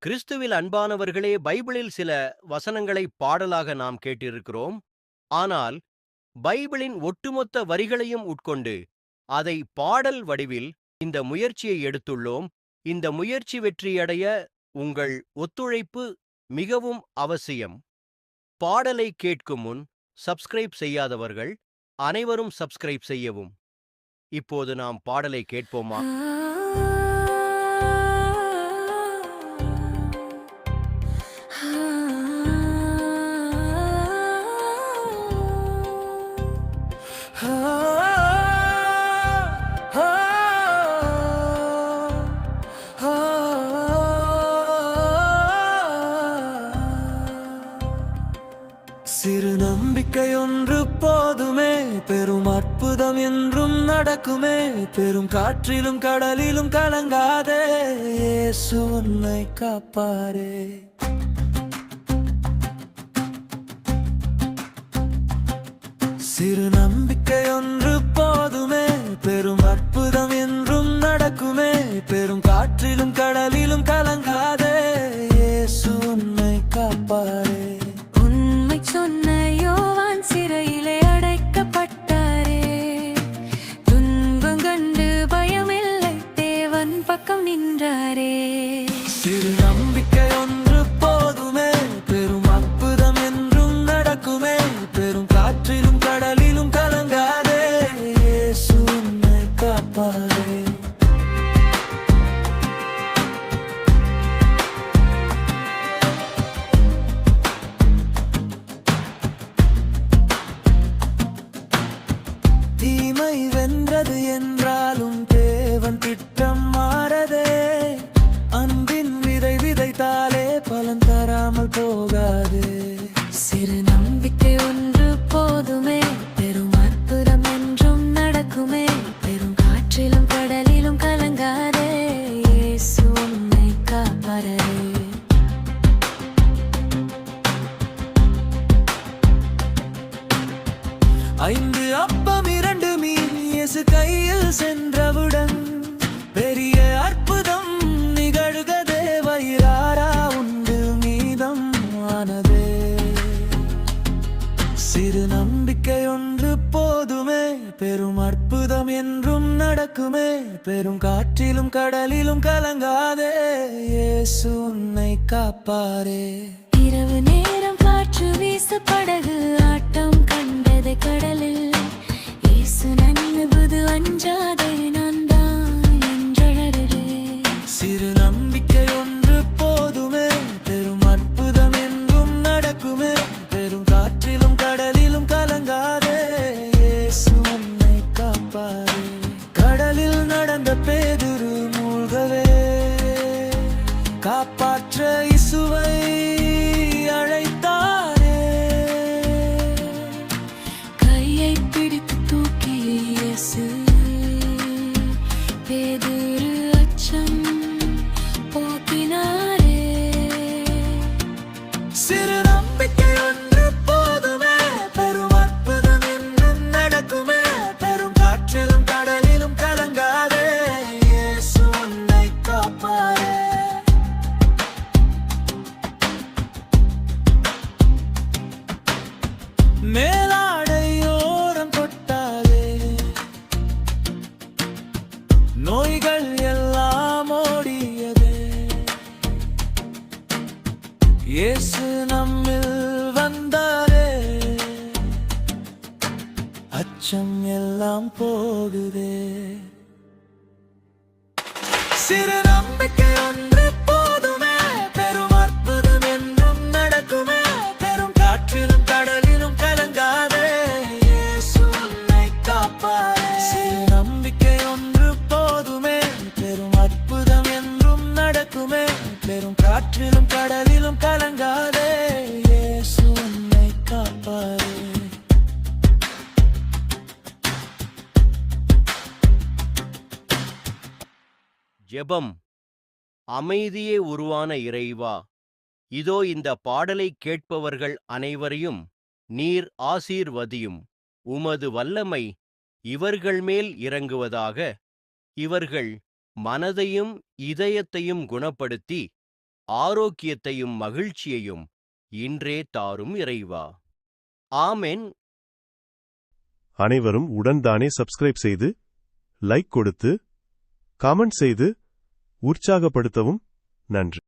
கிறிஸ்துவில் அன்பானவர்களே, பைபிளில் சில வசனங்களை பாடலாக நாம் கேட்டிருக்கிறோம். ஆனால் பைபிளின் ஒட்டுமொத்த வரிகளையும் உட்கொண்டு அதை பாடல் வடிவில் இந்த முயற்சியை எடுத்துள்ளோம். இந்த முயற்சி வெற்றியடைய உங்கள் ஒத்துழைப்பு மிகவும் அவசியம். பாடலை கேட்கும் முன் சப்ஸ்கிரைப் செய்யாதவர்கள் அனைவரும் சப்ஸ்கிரைப் செய்யவும். இப்போது நாம் பாடலை கேட்போமா? சிறு நம்பிக்கை ஒன்று போதுமே, பெரும் அற்புதம் என்றும் நடக்குமே. பெரும் காற்றிலும் கடலிலும் கலங்காதே, இயேசு உன்னை காப்பாரே. சிறு நம்பிக்கை ஒன்று போதுமே, பெரும் அற்புதம் என்றும் நடக்குமே. பெரும் காற்றிலும் கடலிலும் கலங்காதே, இயேசு உன்னை காப்பாரே. சொன்ன யோவான் சிறையிலே அடைக்கப்பட்டாரே, துன்பம் கண்டு பயமில்லை, தேவன் பக்கம் நின்றாரே. சிறு நம்பிக்கை ஒன்று போதுமே, பெரும் அற்புதம் என்றும் நடக்குமே. பெரும் காற்றிலும் கடலிலும் கலங்காதே, இயேசு உன்னை காப்பாரே. தீமை வென்றது என்றாலும் தேவன் திட்டம் மாறதே. அன்பின் விதை விதைத்தாலே பலன் தராமல் போகாதே. சிறு நம்பிக்கை ஒன்று போதுமே, பெரும் அற்புதம் என்றும் நடக்குமே. பெரும் காற்றிலும் கடலிலும் கலங்காதே, இயேசு உன்னை காப்பாரே. ஐந்து அப்பம் இரண்டு மீன் இயேசு கையில் சென்றவுடன் பெரிய அற்புதம் நிகழ்கதே. வயிறாரா உண்டு மீதம் ஆனதே. சிறு நம்பிக்கை ஒன்று போதுமே, பெரும் அற்புதம் என்றும் நடக்குமே. பெரும் காற்றிலும் கடலிலும் கலங்காதே, இயேசு உன்னை காப்பாரே. இரவு நேரம் காற்று வீச படகு ஆட்டம் கண்டது கடலில், இயேசு நன்னுபுது அஞ்சாதே, நான் தான் என்றழறே. சிறு நம்பிக்கை ஒன்று போதுமே, பெரும் அற்புதம் என்றும் நடக்குமே. பெரும் காற்றிலும் கடலிலும் கலங்காதே, இயேசு உன்னை காப்பாரே. கடலில் நடந்த பேதுரு மூழ்கவே, காப்பாற்ற இயேசுவை அழைத்தாரே. கையை பிடித்து தூக்கி இயேசு பேதுரு அச்சம் போக்கினாரே. சிறு நம்பிக்கை ஒன்று போதுமே, பெரும் அற்புதம் என்றும் நடக்குமே. பெரும் காற்றிலும் கடலிலும் கலங்காதே, இயேசு உன்னை காப்பாரே. மேலாடையோரம் கொட்டாதே, நோய்கள் எல்லாம் ஓடியதே. இயேசு நம்மில் வந்தாரே, அச்சம் எல்லாம் போகுதே. சிறு நம்பிக்கை ஒன்று போதுமே, பெரும் அற்புதம் என்றும் நடக்குமே. பெரும் காற்றிலும் கடலிலும் கலங்காதே, இயேசு உன்னை காப்பாரே. சிறு நம்பிக்கை ஒன்று போதுமே, பெரும் அற்புதம் என்றும் நடக்குமே. பெரும் காற்றிலும் கடலிலும் கலங்காதே, இயேசு உன்னை காப்பாரே. ஜெபம். அமைதியே உருவான இறைவா, இதோ இந்த பாடலை கேட்பவர்கள் அனைவரையும் நீர் ஆசீர்வதியும். உமது வல்லமை இவர்கள் மேல் இறங்குவதாக. இவர்கள் மனதையும் இதயத்தையும் குணப்படுத்தி ஆரோக்கியத்தையும் மகிழ்ச்சியையும் இன்றே தாரும் இறைவா. ஆமென். அனைவரும் உடன்தானே சப்ஸ்கிரைப் செய்து லைக் கொடுத்து காமெண்ட் செய்து உற்சாகப்படுத்தவும். நன்றி.